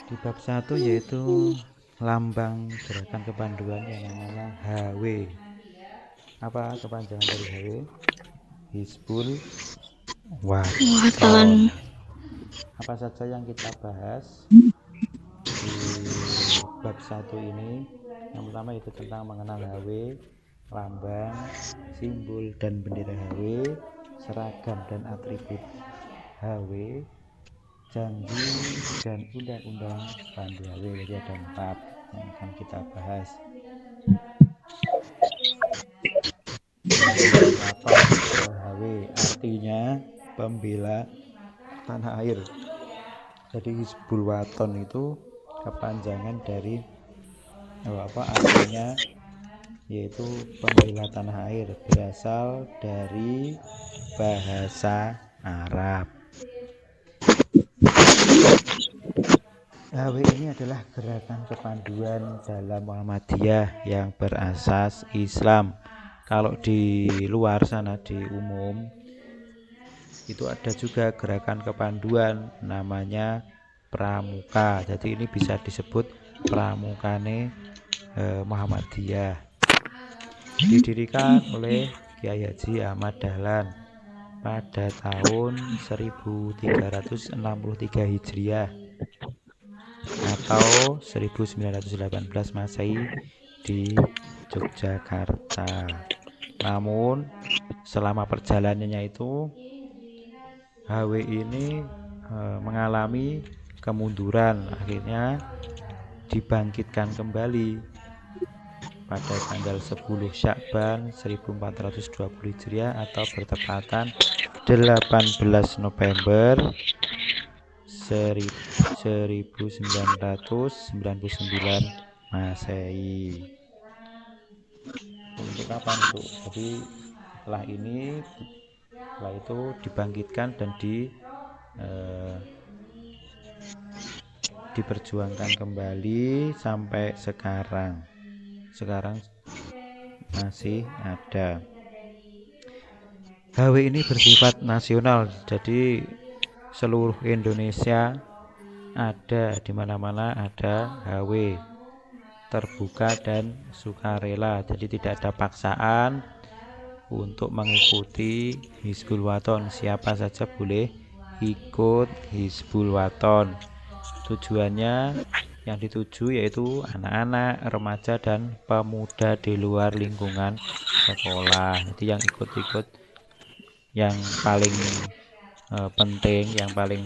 Di bab 1 yaitu lambang gerakan kepanduan yang namanya HW. Apa kepanjangan dari HW? Hizbul Waton. Waton. Apa saja yang kita bahas di bab 1 ini? Yang pertama itu tentang mengenal HW, lambang, simbol dan bendera HW, seragam dan atribut HW, janji dan undang-undang pandu HW. Jadi ada 4 yang akan kita bahas. Hizbul Waton atau HW artinya pembela tanah air. Jadi Hizbul Waton itu kepanjangan dari artinya yaitu pembela tanah air, berasal dari bahasa Arab. HW ini adalah gerakan kepanduan dalam Muhammadiyah yang berasas Islam. Kalau di luar sana di umum itu ada juga gerakan kepanduan namanya Pramuka. Jadi ini bisa disebut Pramukane Muhammadiyah. Didirikan oleh Kiai Haji Ahmad Dahlan pada tahun 1363 Hijriah atau 1918 Masehi di Yogyakarta. Namun selama perjalanannya itu HW ini mengalami kemunduran, akhirnya dibangkitkan kembali pada tanggal 10 Syakban 1420 Hijriah atau bertepatan 18 November 1999 Masehi. Untuk kapan itu? Jadi setelah itu dibangkitkan dan diperjuangkan kembali sampai sekarang masih ada. HW ini bersifat nasional, jadi seluruh Indonesia ada, di mana-mana ada HW, terbuka dan sukarela. Jadi tidak ada paksaan untuk mengikuti Hizbul Waton. Siapa saja boleh ikut Hizbul Waton. Tujuannya yang dituju yaitu anak-anak, remaja dan pemuda di luar lingkungan sekolah. Jadi yang ikut-ikut yang paling penting, yang paling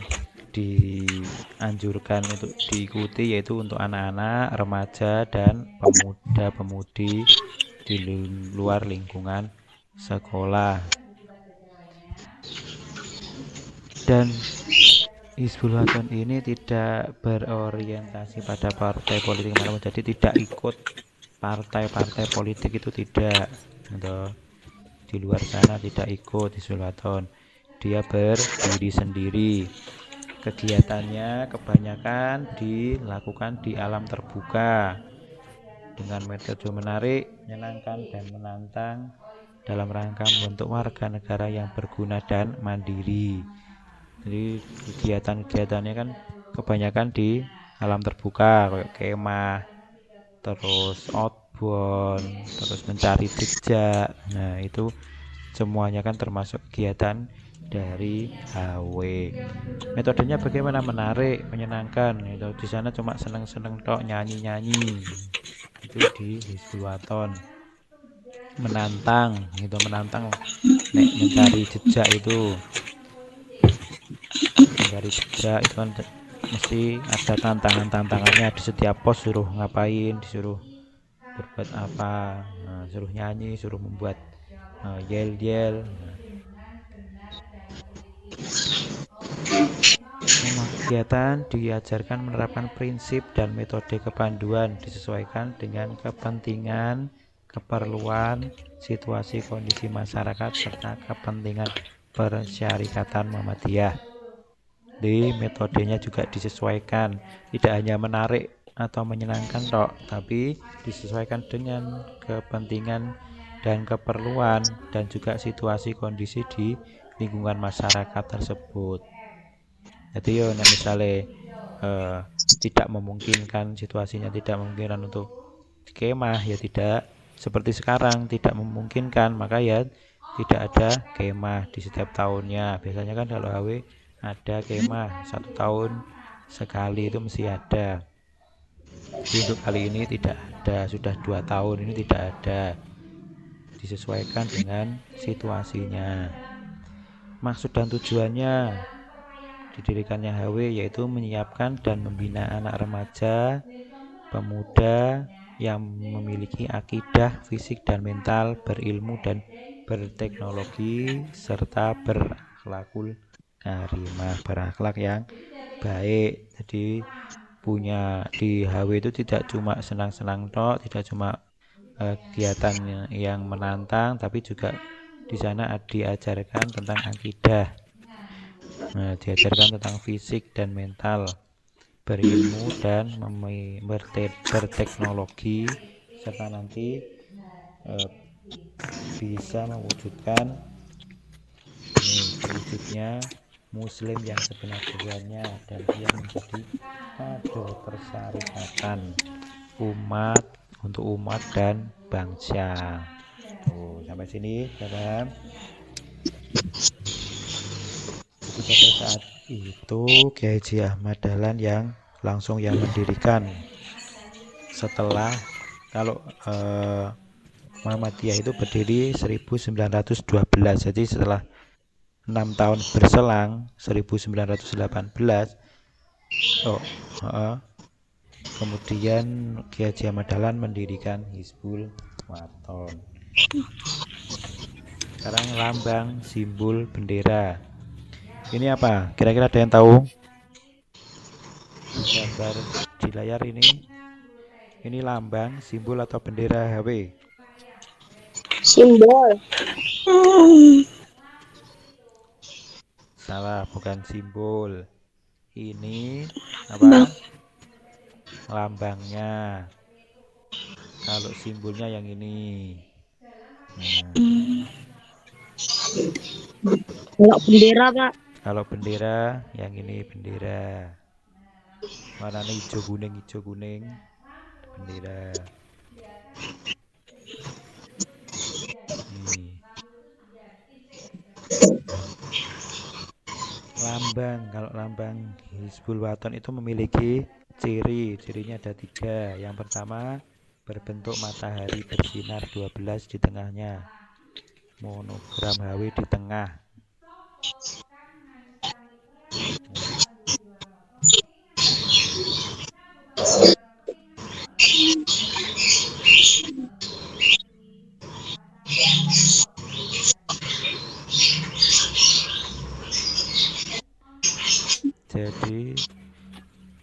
dianjurkan untuk diikuti yaitu untuk anak-anak, remaja dan pemuda-pemudi di luar lingkungan sekolah. Dan Hizbul Waton ini tidak berorientasi pada partai politik manapun, jadi tidak ikut partai-partai politik, itu tidak gitu. Di luar sana tidak ikut Hizbul Waton, dia berdiri sendiri. Kegiatannya kebanyakan dilakukan di alam terbuka dengan metode menarik, menyenangkan dan menantang dalam rangka membentuk warga negara yang berguna dan mandiri. Jadi kegiatan-kegiatannya kan kebanyakan di alam terbuka, kayak kemah, terus outbound, terus mencari jejak. Nah itu semuanya kan termasuk kegiatan dari HW. Metodenya bagaimana? Menarik, menyenangkan. Itu di sana cuma seneng-seneng tok, nyanyi-nyanyi. Itu di Hizbul Waton. Menantang, itu menantang. Nek mencari jejak itu kan mesti ada tantangannya di setiap pos, suruh ngapain, disuruh berbuat apa, suruh nyanyi, suruh membuat yel-yel. Semua kegiatan diajarkan menerapkan prinsip dan metode kepanduan disesuaikan dengan kepentingan, keperluan, situasi kondisi masyarakat serta kepentingan persyarikatan Muhammadiyah. Di metodenya juga disesuaikan, tidak hanya menarik atau menyenangkan tok, tapi disesuaikan dengan kepentingan dan keperluan dan juga situasi kondisi di lingkungan masyarakat tersebut. Jadi yo nek misale eh, tidak memungkinkan, situasinya tidak memungkinkan untuk kemah, ya tidak seperti sekarang tidak memungkinkan, maka ya tidak ada kemah di setiap tahunnya. Biasanya kan kalau HW ada kemah 1 tahun sekali, itu mesti ada. Tapi untuk kali ini tidak ada, sudah 2 tahun ini tidak ada, disesuaikan dengan situasinya. Maksud dan tujuannya didirikannya HW yaitu menyiapkan dan membina anak remaja, pemuda yang memiliki akidah, fisik dan mental, berilmu dan berteknologi, serta berakhlakul karimah, berakhlak yang baik. Jadi punya di HW itu tidak cuma senang-senang tok, tidak cuma kegiatan yang menantang, tapi juga di sana diajarkan tentang akidah. Nah, diajarkan tentang fisik dan mental, berilmu dan berteknologi, serta nanti eh, bisa mewujudkan ini terwujudnya muslim yang sebenar-benarnya, dan dia menjadi kader persyarikatan umat, untuk umat dan bangsa. Tuh, sampai sini sudah paham? Jadi pada saat itu Kiai Haji Ahmad Dahlan yang langsung yang mendirikan. Setelah, kalau Muhammadiyah itu berdiri 1912, jadi setelah 6 tahun berselang 1918, oh, kemudian Kiai Haji Ahmad Dahlan mendirikan Hizbul Waton. Sekarang lambang, simbol, bendera. Ini apa? Kira-kira ada yang tahu? Gambar di layar ini. Ini lambang, simbol atau bendera HW? Simbol. Salah, bukan simbol. Ini Bang. apa? Lambangnya. Kalau simbolnya yang ini. Nah, Kalau bendera, Pak. kalau bendera yang ini bendera. Warnanya hijau kuning, bendera. Nih, lambang. Kalau lambang Hizbul Waton itu memiliki cirinya ada 3. Yang pertama, berbentuk matahari bersinar 12 di tengahnya, monogram HW di tengah. Jadi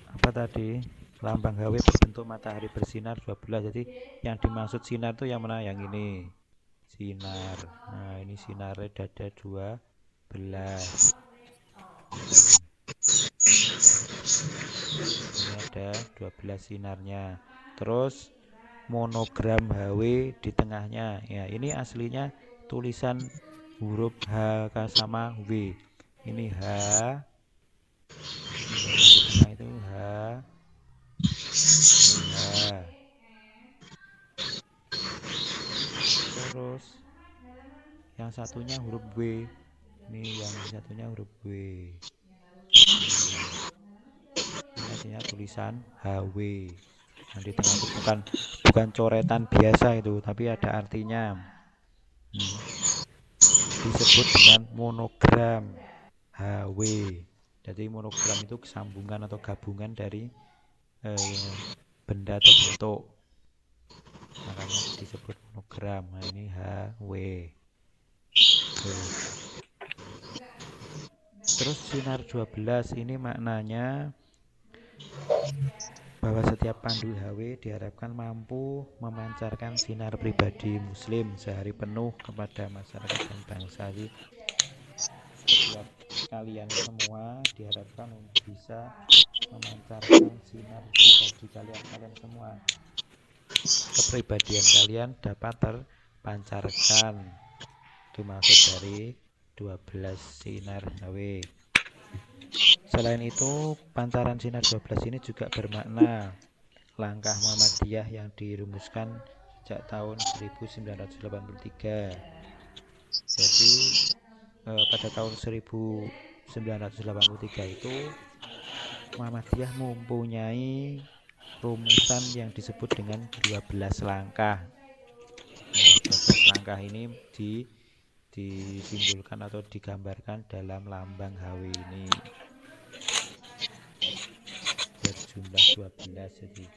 apa tadi, lambang HW berbentuk matahari bersinar 12. Jadi yang dimaksud sinar tuh yang mana? Yang ini sinar. Nah, ini sinarnya ada 12. Ini ada 12 sinarnya. Terus monogram HW di tengahnya. Ya, ini aslinya tulisan huruf H sama W. Ini H, yang di tengah itu H, ini H. Terus yang satunya huruf W. Ini yang satunya huruf W. Ini artinya tulisan HW. Yang di tengah itu bukan coretan biasa itu, tapi ada artinya. Disebut dengan monogram HW. Jadi monogram itu kesambungan atau gabungan dari benda atau bentuk, makanya disebut monogram. Nah, ini HW. Tuh. Terus sinar 12 ini maknanya bahwa setiap pandu HW diharapkan mampu memancarkan sinar pribadi muslim sehari penuh kepada masyarakat dan bangsa. Jadi setiap kalian semua diharapkan bisa memancarkan sinar pribadi kalian semua. Kepribadian kalian dapat terpancarkan. Itu maksud dari 12 sinar HW. Selain itu, pancaran sinar 12 ini juga bermakna langkah Muhammadiyah yang dirumuskan sejak tahun 1983. Jadi pada tahun 1983 itu Muhammadiyah mempunyai rumusan yang disebut dengan 12 langkah. Nah, 12 langkah ini disimbolkan atau digambarkan dalam lambang HW ini. Berjumlah 12 jadi.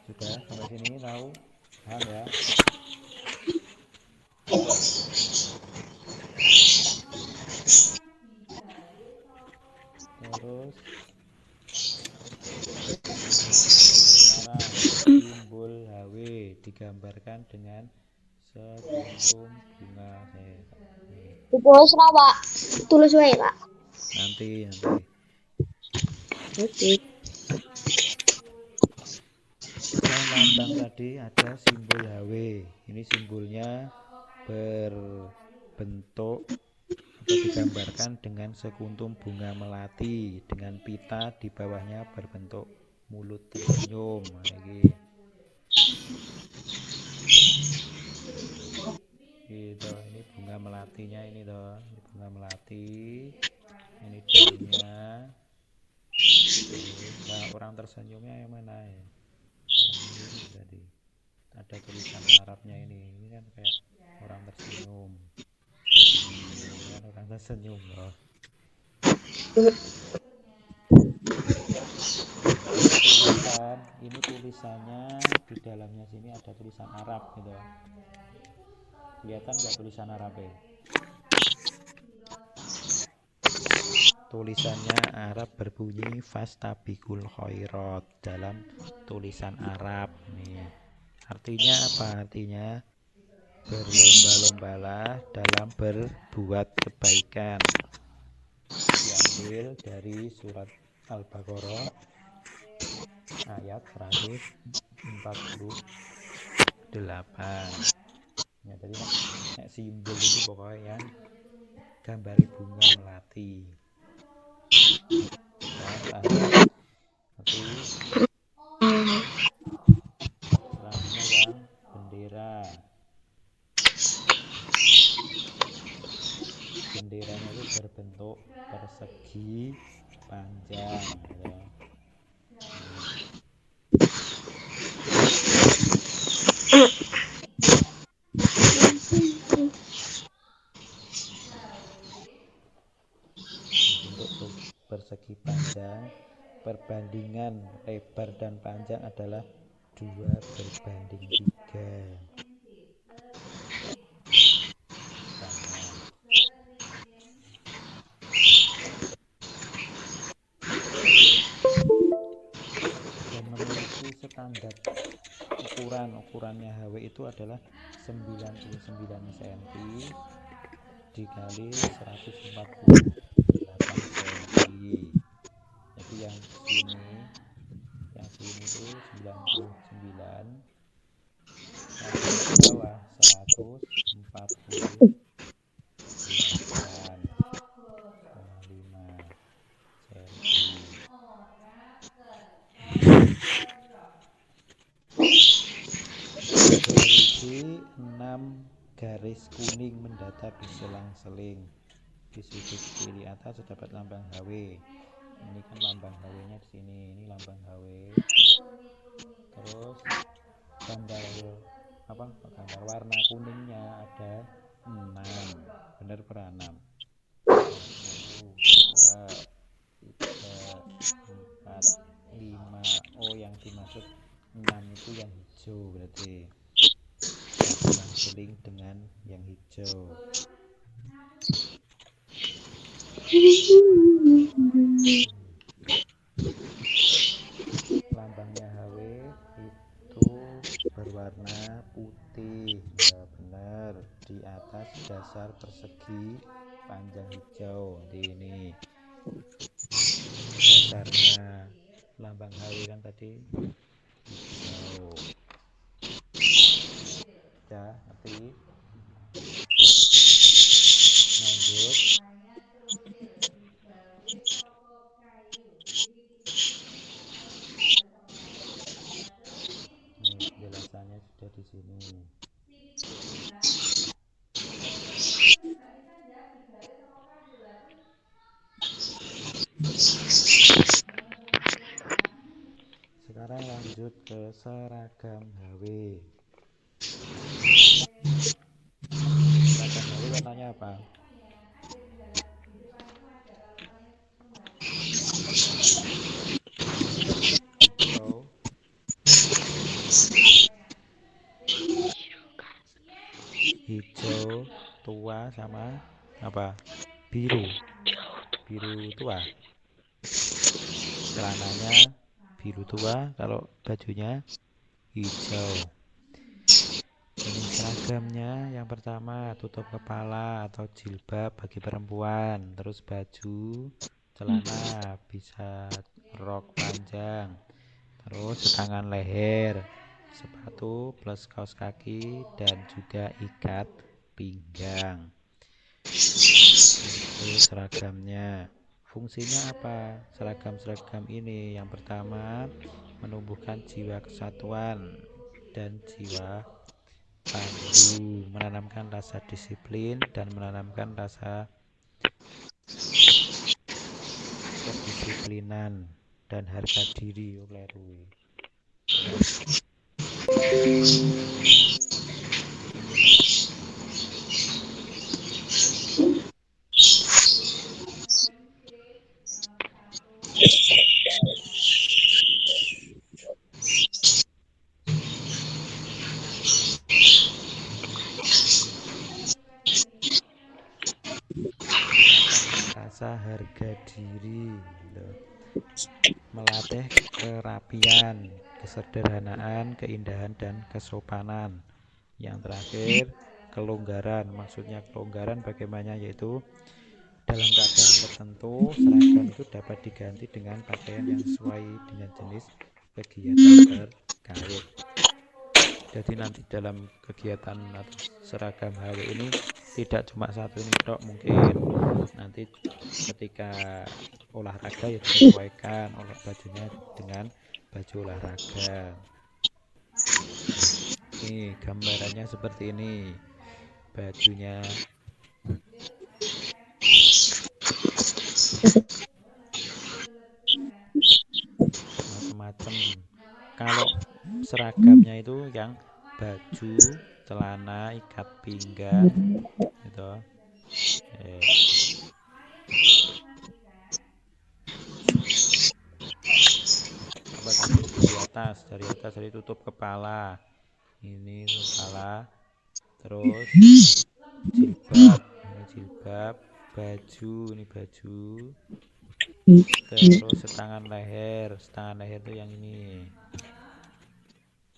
Sudah sampai sini tahu? Paham ya? Terus sekarang simbol HW digambarkan dengan sekuntum bunga. Tulis lah, Pak. Tulis wae, Pak. Nanti. Oke. Selain lambang tadi ada simbol HW. Ini simbolnya berbentuk atau digambarkan dengan sekuntum bunga melati dengan pita di bawahnya berbentuk mulut tersenyum. Nah, ini bunga melatinya ini toh, ini bunga melati, ini daunnya. Nah, orang tersenyumnya yang mana ya? Yang ini tadi. Ada tulisan Arabnya ini kan kayak orang tersenyum. Ini kan orang tersenyum loh. Ini tulisannya di dalamnya sini ada tulisan Arab gitu. Kelihatan nggak tulisan Arabnya? Tulisannya Arab berbunyi fastabiqul khairat dalam tulisan Arab nih. Artinya apa? Artinya berlomba-lombalah dalam berbuat kebaikan. Diambil dari surat Al-Baqarah ayat 148. Ya tadi simbol itu pokoknya yang gambari bunga melati. Ya, paham? Ngerti? Selanjutnya yang bendera. Benderanya itu berbentuk persegi panjang gitu. Bentuk persegi panjang, perbandingan lebar dan panjang adalah 2:3. Sama. Dan memiliki standar ukurannya HW itu adalah 99 cm dikali 148 cm. Jadi yang sini itu 99, yang di bawah 148,5 cm. Berisi 6 garis kuning mendata berselang-seling. Di sudut kiri atas terdapat lambang HW. Ini kan lambang HW-nya di sini. Ini lambang HW. Terus gambar warna kuningnya ada 6. Benar per 6. 1 2 3 4 5. Oh, yang dimaksud 6 itu yang hijau berarti. Berselang-seling dengan yang hijau. Lambangnya HW itu berwarna putih, ya benar, di atas dasar persegi panjang hijau. Ini dasarnya lambang HW kan tadi hijau. Ya, tapi nah Sekarang lanjut ke seragam HW. Seragam HW warnanya apa? Hijau, hijau tua sama apa? Biru, biru tua. Celananya biru tua, kalau bajunya hijau. Ini seragamnya, yang pertama tutup kepala atau jilbab bagi perempuan, terus baju, celana bisa rok panjang, terus setangan leher, sepatu plus kaos kaki, dan juga ikat pinggang. Itu seragamnya. Fungsinya apa? Seragam-seragam ini yang pertama menumbuhkan jiwa kesatuan dan jiwa pandu, menanamkan rasa disiplin dan menanamkan rasa kedisiplinan dan harga diri oleh Rui. Menanamkan rasa harga diri gitu. Melatih kerapian, kesederhanaan, keindahan, dan kesopanan. Yang terakhir, kelonggaran. Maksudnya kelonggaran bagaimana, yaitu dalam keadaan tertentu seragam itu dapat diganti dengan pakaian yang sesuai dengan jenis kegiatan terkait. Jadi nanti dalam kegiatan atau seragam HW ini tidak cuma satu ini tok, mungkin nanti ketika olahraga ya disesuaikan oleh bajunya dengan baju olahraga. Ini gambarannya seperti ini, bajunya macam-macam. Kalau seragamnya itu yang baju, celana, ikat pinggang gitu. eh, Apa tadi, dari atas tutup kepala, ini kepala, terus jilbab, ini jilbab, baju, ini baju, terus setangan leher tuh yang ini,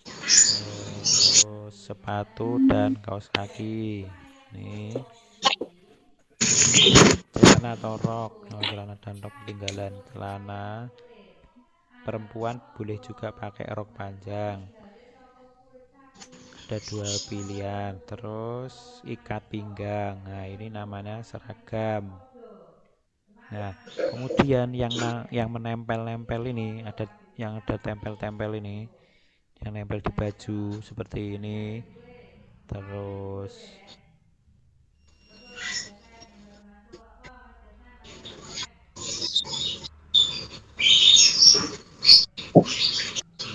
terus sepatu dan kaos kaki, nih celana atau rok. Celana dan rok ketinggalan. Celana perempuan boleh juga pakai rok panjang, ada dua pilihan. Terus ikat pinggang, nah ini namanya seragam. Nah kemudian yang menempel-nempel ini, ada tempel-tempel ini, yang nempel di baju seperti ini. Terus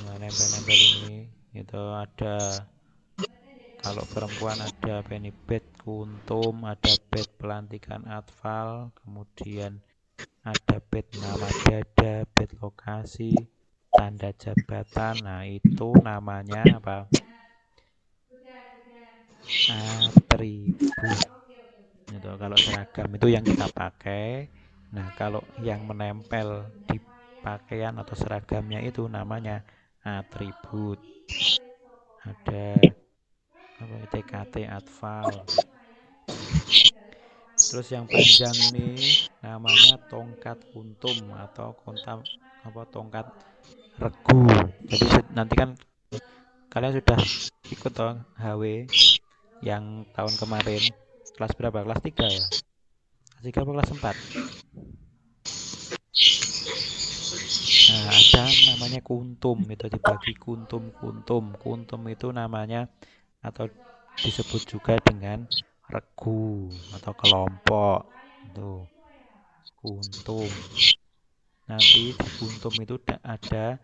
nah, nempel-nempel ini itu ada, kalau perempuan ada penibet kuntum, ada bed pelantikan atfal, kemudian ada bed nama dada, bed lokasi, tanda jabatan. Nah itu namanya apa? Atribut. Itu kalau seragam itu yang kita pakai. Nah kalau yang menempel di pakaian atau seragamnya itu namanya atribut. Ada apa, TKT atfal. Terus yang panjang ini namanya tongkat kuntum atau kontam apa, tongkat regu. Jadi nanti kan kalian sudah ikut toh HW yang tahun kemarin, kelas berapa? Kelas 3 ya? Kelas 3 apa kelas 4? Nah, ada namanya kuntum, itu dibagi kuntum-kuntum. Kuntum itu namanya atau disebut juga dengan regu atau kelompok. Itu kuntum. Nanti di kuntum itu ada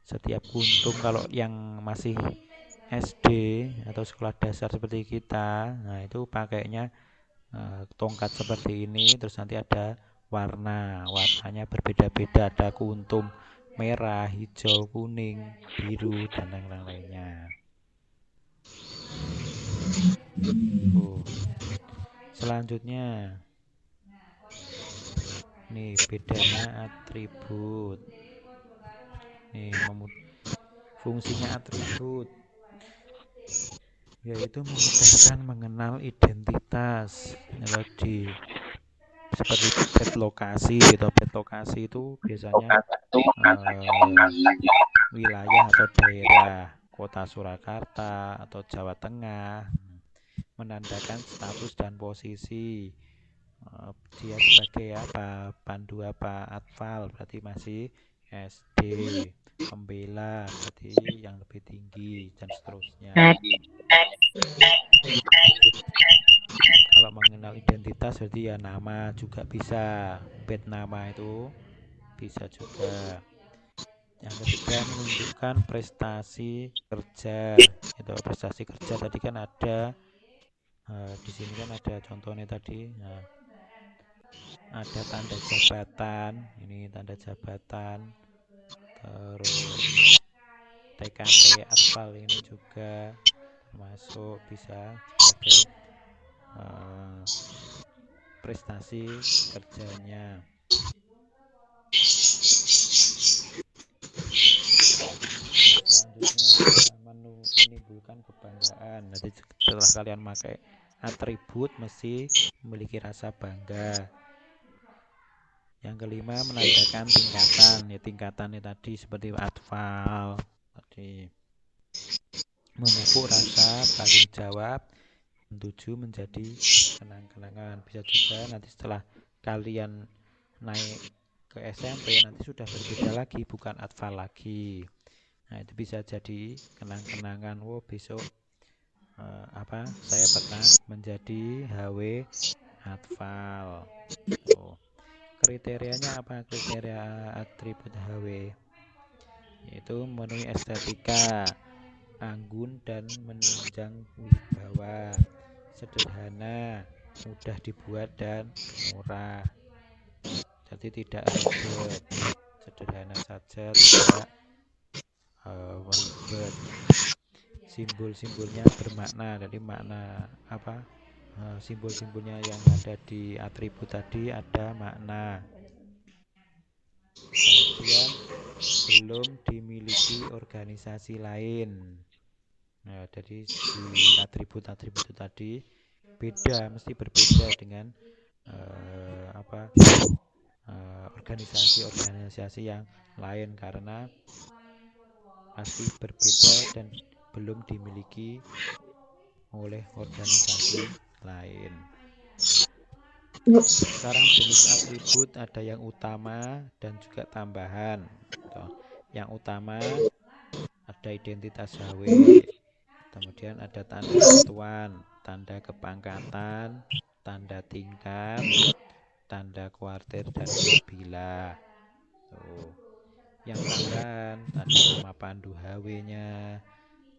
setiap kuntum kalau yang masih SD atau sekolah dasar seperti kita, nah itu pakainya tongkat seperti ini, terus nanti ada warnanya berbeda-beda, ada kuntum merah, hijau, kuning, biru, dan lain-lainnya. Tuh. Selanjutnya, nih bedanya atribut. Nih, fungsinya atribut yaitu memudahkan mengenal identitas. Ini tadi seperti bed lokasi gitu. Bed lokasi itu biasanya eh, wilayah atau daerah kota Surakarta atau Jawa Tengah, menandakan status dan posisi. Dia sebagai apa, pandu apa, atfal berarti masih SD, pembela berarti yang lebih tinggi, dan seterusnya. Kalau mengenal identitas berarti ya nama juga bisa, bed nama itu bisa juga. Yang ketiga, menunjukkan prestasi kerja. Itu prestasi kerja tadi kan ada, di sini kan ada contohnya tadi. Nah, ada tanda jabatan, ini tanda jabatan, terus TKP atfal ini juga termasuk bisa sebagai eh, prestasi kerjanya. Terus selanjutnya menimbulkan kebanggaan. Nanti setelah kalian pakai atribut mesti memiliki rasa bangga. Yang kelima, menandakan tingkatan. Ya tingkatannya tadi seperti atfal tadi, memupuk rasa tanggung jawab, menuju menjadi kenang-kenangan. Bisa juga nanti setelah kalian naik ke SMP nanti sudah berbeda lagi, bukan atfal lagi. Nah itu bisa jadi kenang-kenangan. Wow, besok apa, saya pernah menjadi HW atfal. Oh, kriterianya apa, kriteria atribut HW? Yaitu memenuhi estetika, anggun dan menunjang wibawa, sederhana, mudah dibuat dan murah. Jadi tidak ribet, sederhana saja, tidak ribet. Simbol-simbolnya bermakna, jadi makna apa, simbol-simbolnya yang ada di atribut tadi ada makna. Kemudian belum dimiliki organisasi lain. Nah, jadi di atribut-atribut itu tadi beda, mesti berbeda dengan apa, organisasi-organisasi yang lain karena pasti berbeda dan belum dimiliki oleh organisasi lain. Sekarang jenis atribut ada yang utama dan juga tambahan. Yang utama ada identitas HW, kemudian ada tanda satuan, tanda kepangkatan, tanda tingkat, tanda kuartir dan kabilah. Tuh. Yang tambahan ada nama pandu HW-nya,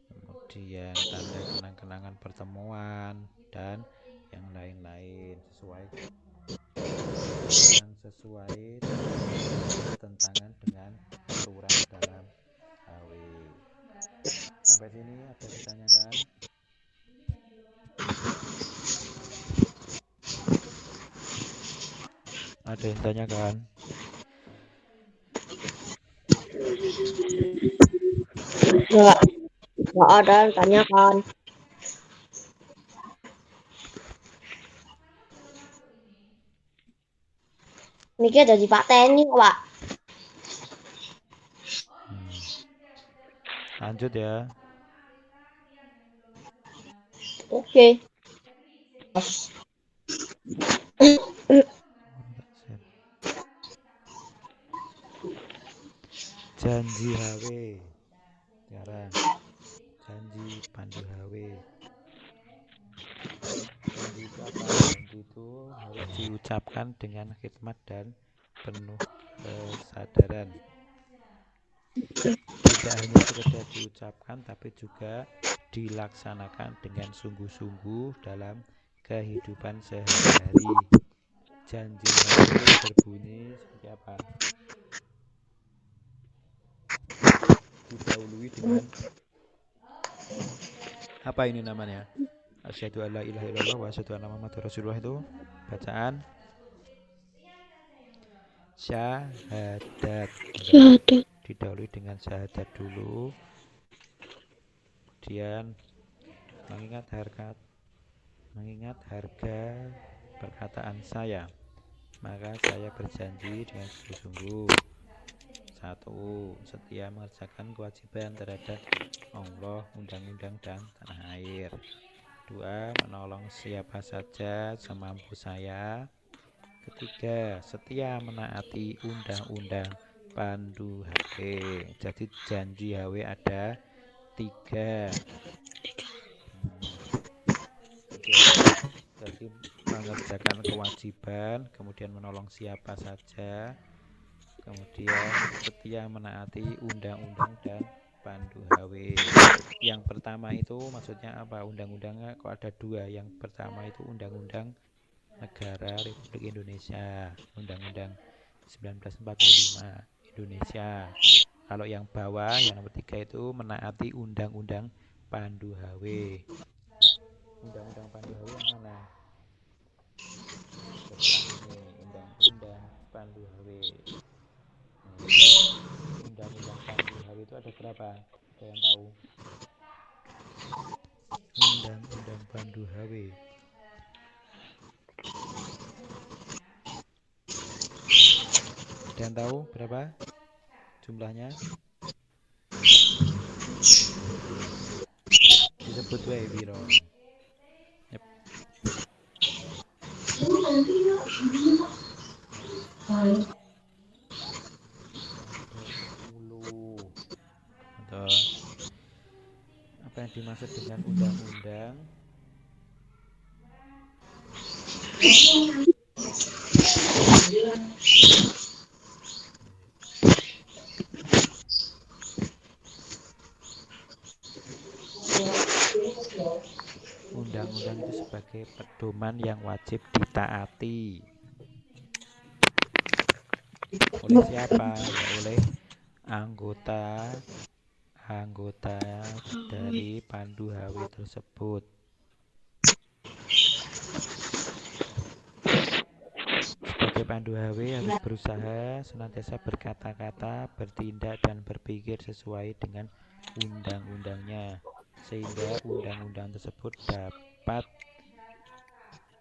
kemudian tanda kenang-kenangan pertemuan, dan yang lain-lain sesuai tidak bertentangan dengan aturan dalam HW. Sampai sini ada ditanyakan? Ada yang ditanyakan? Enggak, enggak ada yang tanyakan. Niki ada di Pak Teni, Pak. Lanjut ya. Oke. Janji HW. Sekarang janji pandu HW. Janji itu apa? Janji itu harus diucapkan dengan khidmat dan penuh kesadaran. Tidak hanya sekedar diucapkan tapi juga dilaksanakan dengan sungguh-sungguh dalam kehidupan sehari-hari. Janji HW berbunyi seperti apa? Didahului dengan apa ini namanya? Asyhadu alla ilaha illallah wa asyhadu anna muhammadar rasulullah, itu bacaan syahadat. Syahadat. Didahului dengan syahadat dulu, kemudian mengingat harga perkataan saya, maka saya berjanji dengan sungguh-sungguh: satu, setia mengerjakan kewajiban terhadap Allah, undang-undang, dan tanah air. Dua, menolong siapa saja semampu saya. Ketiga, setia menaati undang-undang pandu HW. Jadi janji HW ada 3. Jadi mengerjakan kewajiban, kemudian menolong siapa saja, kemudian setia menaati undang-undang dan pandu HW. Yang pertama itu maksudnya apa? Undang-undangnya kok ada 2? Yang pertama itu Undang-Undang Negara Republik Indonesia, Undang-Undang 1945 Indonesia. Kalau yang bawah, yang nomor 3 itu menaati Undang-Undang Pandu HW. Undang-Undang Pandu HW yang mana? Sebelah ini, Undang-Undang Pandu HW. Undang-Undang Pandu HW itu ada berapa? Ada yang tahu? Undang-Undang Pandu HW ada yang tahu berapa jumlahnya? Disebut wae piro? Yep. Ada 10. Atau apa yang dimaksud dengan undang-undang? Undang-undang itu sebagai pedoman yang wajib ditaati. Oleh siapa? Ya oleh anggota dari Pandu HW tersebut. Sebagai Pandu HW harus berusaha senantiasa berkata-kata, bertindak, dan berpikir sesuai dengan undang-undangnya, sehingga undang-undang tersebut dapat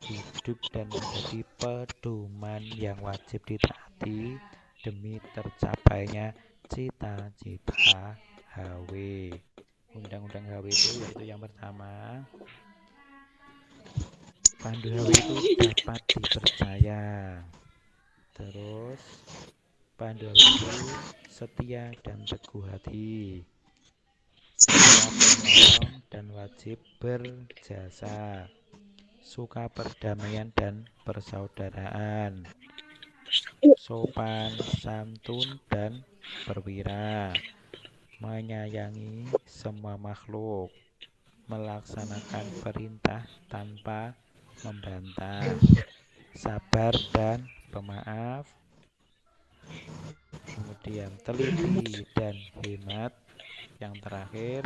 hidup dan menjadi pedoman yang wajib ditaati demi tercapainya cita-cita HW. Undang-undang HW itu yaitu yang pertama, Pandu HW itu dapat dipercaya. Terus Pandu HW itu setia dan teguh hati, siap menolong dan wajib berjasa, suka perdamaian dan persaudaraan, sopan, santun, dan perwira, menyayangi semua makhluk, melaksanakan perintah tanpa membantah, sabar dan pemaaf, kemudian teliti dan hemat, yang terakhir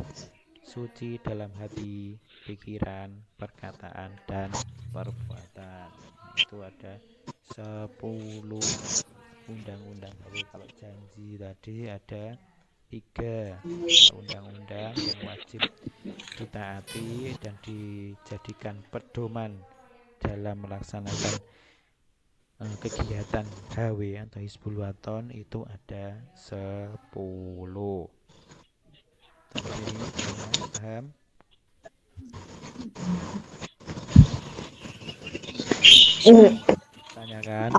suci dalam hati, pikiran, perkataan, dan perbuatan. Itu ada 10 undang-undang HW. Kalau janji tadi ada 3 undang-undang yang wajib ditaati dan dijadikan pedoman dalam melaksanakan kegiatan HW atau Hizbul Waton itu ada 10. Sampai sini gimana? Paham? Tanyakan?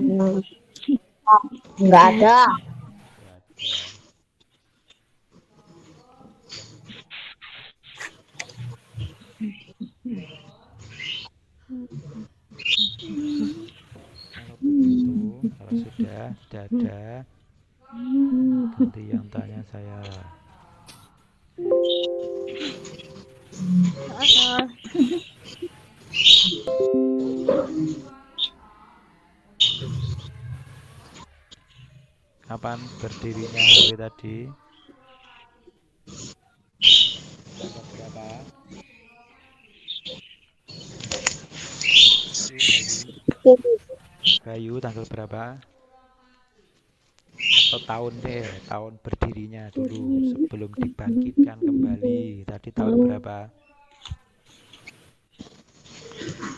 Enggak ada. Gak ada. Kalau begitu Kalau sudah tidak ada, ganti yang tanya saya. Soal-soal. Kapan berdirinya HW tadi? Tanggal berapa? Ayo Bayu. Bayu tanggal berapa? Atau tahun deh, tahun berdirinya dulu sebelum dibangkitkan kembali. Tadi tahun berapa?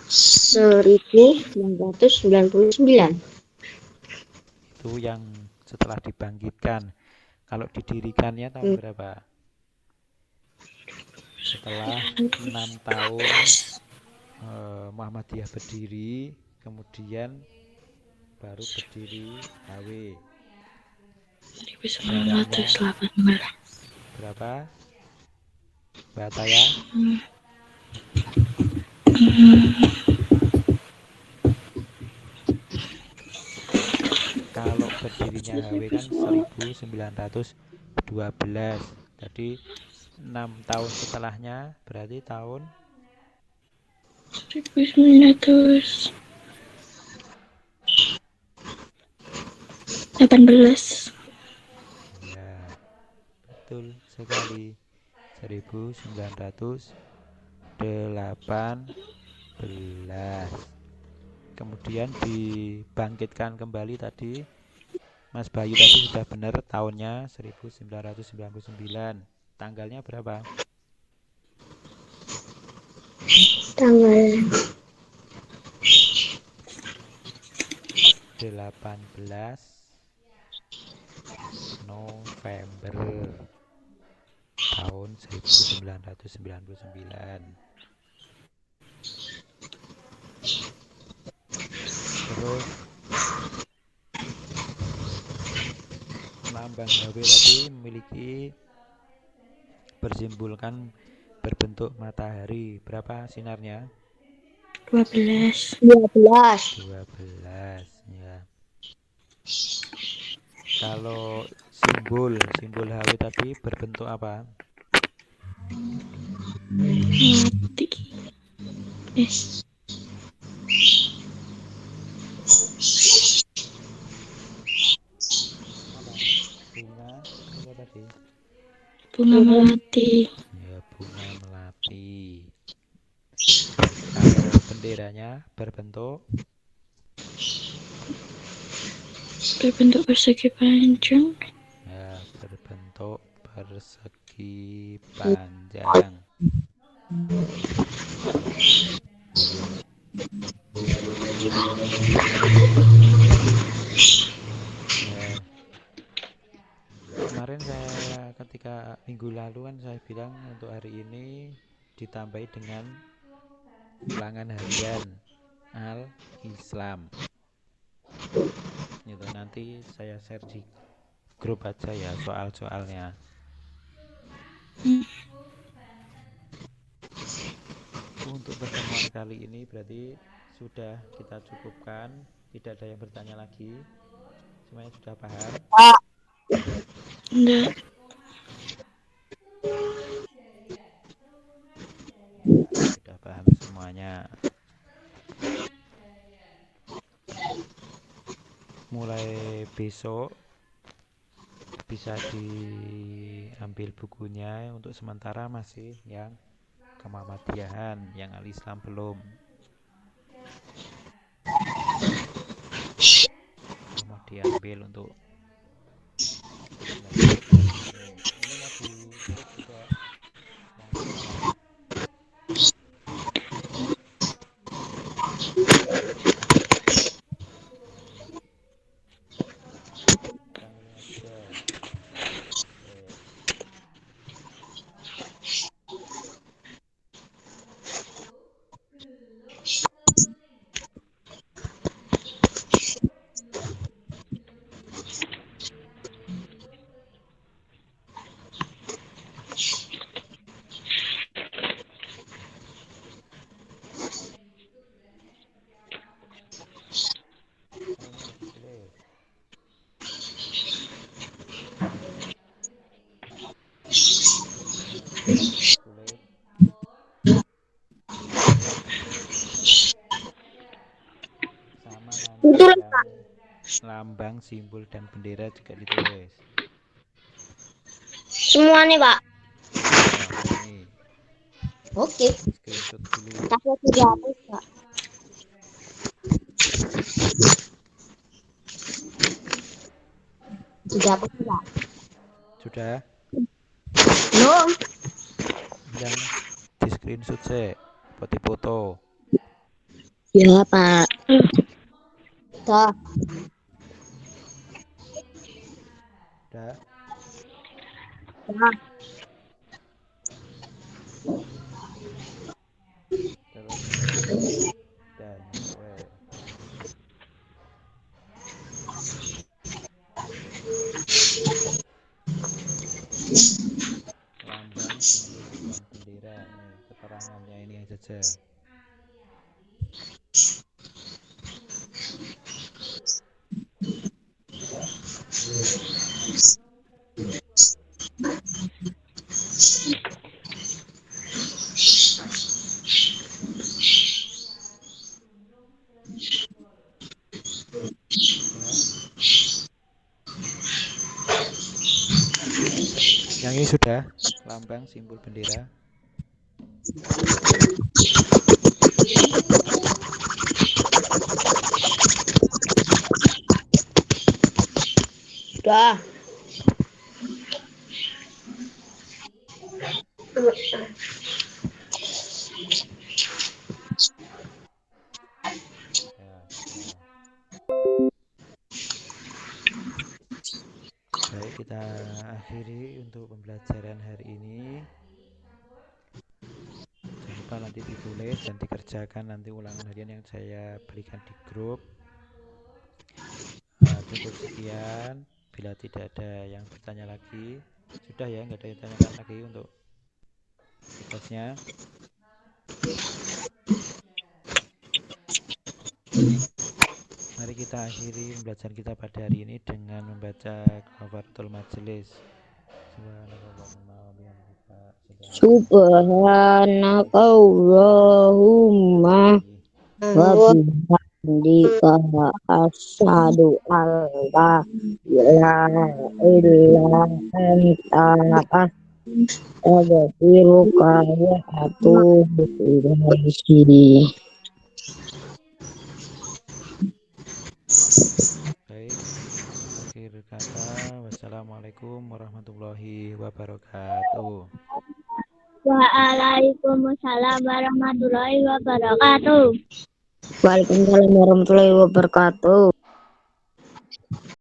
1999. Itu yang setelah dibangkitkan. Kalau didirikannya tahun berapa? Setelah 6 tahun Muhammadiyah berdiri, kemudian baru berdiri HW. Jaraknya 1918. berapa? Bataya? Kalau berdirinya HW kan 1912. Jadi 6 tahun setelahnya berarti tahun 1918. ya betul sekali 1918. Kemudian dibangkitkan kembali tadi Mas Bayu tadi sudah benar tahunnya 1999. Tanggalnya berapa? Tanggal 18 November tahun 1999. Terus lambang HW tadi memiliki bersimbolkan berbentuk matahari. Berapa sinarnya? 12. 12. 12 ya. Kalau simbol HW tadi berbentuk apa? Mati. Yes. Apa? Bunga apa tadi? Bunga melati. Ya, bunga melati. Kalau benderanya berbentuk Berbentuk persegi panjang. ya berbentuk persegi panjang. Ya, kemarin saya ketika minggu lalu kan saya bilang untuk hari ini ditambahi dengan ulangan harian Al Islam. Itu nanti saya share di grup aja ya soal-soalnya. Untuk pertemuan kali ini berarti sudah kita cukupkan. Tidak ada yang bertanya lagi. Semuanya sudah paham? Enggak. Ya, sudah paham semuanya. Mulai besok bisa diambil bukunya untuk sementara masih yang Kemuhammadiyahan, yang Al-Islam belum. Kalau mau diambil untuk belajar hari ini mau ditutup juga yang sekarang. Yang ini aja. Oke. lambang, simbol, dan bendera juga ditulis. Semua nih, Pak. Semua murni. Oke. Di screenshot dulu. Aku sudah hapus, Pak. Sudah hapus, Pak. Sudah? Belum. Yang di screenshot saya, foto-foto. Ya, Pak. Dah. Udah. Dah. Terus dan nyampe. Lambang, simbol, dan bendera. Nih, keterangannya ini saja. Sudah? Yang ini sudah. Lambang, simbol, bendera. Sudah. Ya, sudah. Baik, kita akhiri untuk pembelajaran hari ini. Jangan lupa nanti ditulis dan dikerjakan nanti ulangan harian yang saya berikan di grup. Cukup sekian. Bila tidak ada yang bertanya lagi, sudah ya, nggak ada yang tanyakan lagi untuk tugasnya. Mari kita akhiri pembelajaran kita pada hari ini dengan membaca kafaratul majelis. Subhanaka Allahumma wa bihamdika asyhadu an la ilaha illa anta astaghfiruka wa atubu ilaik. Baik, akhir kata, wassalamualaikum warahmatullahi wabarakatuh. Waalaikumsalam warahmatullahi wabarakatuh. Waalaikumsalam warahmatullahi wabarakatuh.